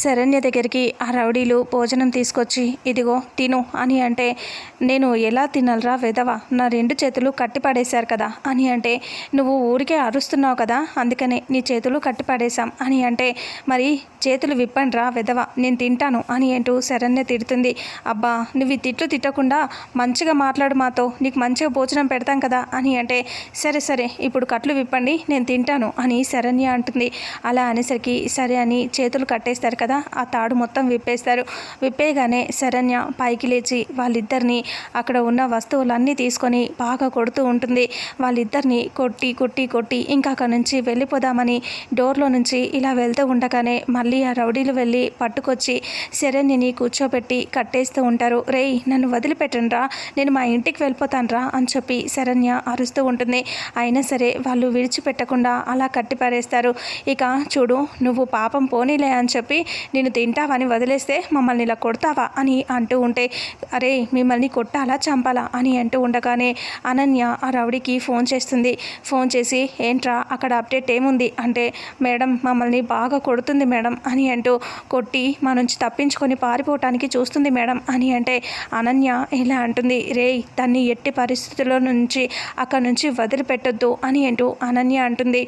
శరణ్య దగ్గరికి ఆ రౌడీలు భోజనం తీసుకొచ్చి ఇదిగో తిను అని అంటే, నేను ఎలా తినాలరా వెధవ, నా 2 చేతులు కట్టిపడేశారు కదా అని అంటే, నువ్వు ఊరికే అరుస్తున్నావు కదా అందుకనే నీ చేతులు కట్టిపడేశాం అని అంటే, మరి చేతులు విప్పండిరా వెధవ, నేను తింటాను అని అంటూ శరణ్య తిడుతుంది. అబ్బా నువ్వు తిట్లు తిట్టకుండా మంచిగా మాట్లాడు మాతో, నీకు మంచిగా భోజనం పెడతాం కదా అని అంటే, సరే సరే ఇప్పుడు కట్లు విప్పండి నేను తింటాను అని శరణ్య అంటుంది. అలా అనేసరికి సరే అని చేతులు కట్టేస్తారు కదా, ఆ తాడు మొత్తం విప్పేస్తారు. విప్పేయగానే శరణ్య పైకి లేచి వాళ్ళిద్దరిని అక్కడ ఉన్న వస్తువులన్నీ తీసుకొని బాగా కొడుతూ ఉంటుంది. వాళ్ళిద్దరిని కొట్టి కొట్టి కొట్టి ఇంకా అక్కడ నుంచి వెళ్ళిపోదామని డోర్లో నుంచి ఇలా వెళ్తూ ఉండగానే మళ్ళీ ఆ రౌడీలు వెళ్ళి పట్టుకొచ్చి శరణ్యని కూర్చోబెట్టి కట్టేస్తూ ఉంటారు. రేయ్ నన్ను వదిలిపెట్టండిరా, నేను మా ఇంటికి వెళ్ళిపోతానురా అని చెప్పి శరణ్య అరుస్తూ ఉంటుంది. అయినా సరే వాళ్ళు విడిచిపెట్టకుండా అలా కట్టి పారేస్తారు. ఇక చూడు నువ్వు పాపం పోనీలే అని చెప్పి నేను తింటావని వదిలేస్తే మమ్మల్ని ఇలా కొడతావా అని అంటూ ఉంటే, అరే మిమ్మల్ని కొట్టాలా చంపాలా అని అంటూ ఉండగానే అనన్య ఆ రౌడీకి ఫోన్ చేస్తుంది. ఫోన్ చేసి ఏంట్రా అక్కడ అప్డేట్ ఏముంది అంటే, మేడం మమ్మల్ని బాగా కొడుతుంది మేడం అని అంటూ, కొట్టి మా నుంచి తప్పించుకొని పారిపోవటానికి చూస్తుంది మేడం అని అంటే, అనన్య ఇలా అంటుంది, రేయ్ దాన్ని ఎట్టి పరిస్థితుల్లో నుంచి అక్కడ నుంచి వదిలిపెట్టొద్దు అని అంటూ అనన్య అంటుంది.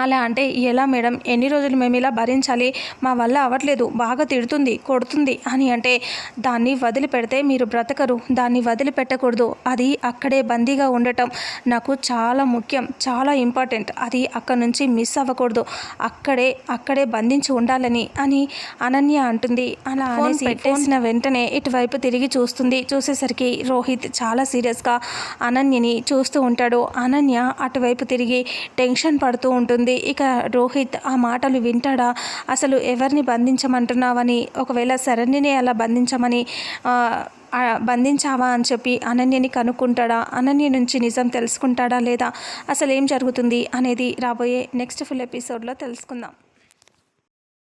అలా అంటే ఎలా మేడం, ఎన్ని రోజులు మేము ఇలా భరించాలి, మా వల్ల అవ్వట్లేదు, బాగా తిడుతుంది కొడుతుంది అని అంటే, దాన్ని వదిలిపెడితే మీరు బ్రతకరు, దాన్ని వదిలిపెట్టకూడదు, అది అక్కడే బందీగా ఉండటం నాకు చాలా ముఖ్యం, చాలా ఇంపార్టెంట్, అది అక్కడ నుంచి మిస్ అవ్వకూడదు, అక్కడే బంధించి ఉండాలని అని అనన్య అంటుంది. అలా అనేసి పెట్టేసిన వెంటనే ఇటువైపు తిరిగి చూస్తుంది. చూసేసరికి రోహిత్ చాలా సీరియస్గా అనన్యని చూస్తూ ఉంటాడు. అనన్య అటువైపు తిరిగి టెన్షన్ పడుతూ ఉంటుంది. ఇక రోహిత్ ఆ మాటలు వింటాడా, అసలు ఎవరిని బంధించమంటున్నావని, ఒకవేళ శరణ్యని అలా బంధించావా అని చెప్పి అనన్యని కనుక్కుంటాడా, అనన్య నుంచి నిజం తెలుసుకుంటాడా లేదా, అసలు ఏం జరుగుతుంది అనేది రాబోయే నెక్స్ట్ ఫుల్ ఎపిసోడ్లో తెలుసుకుందాం.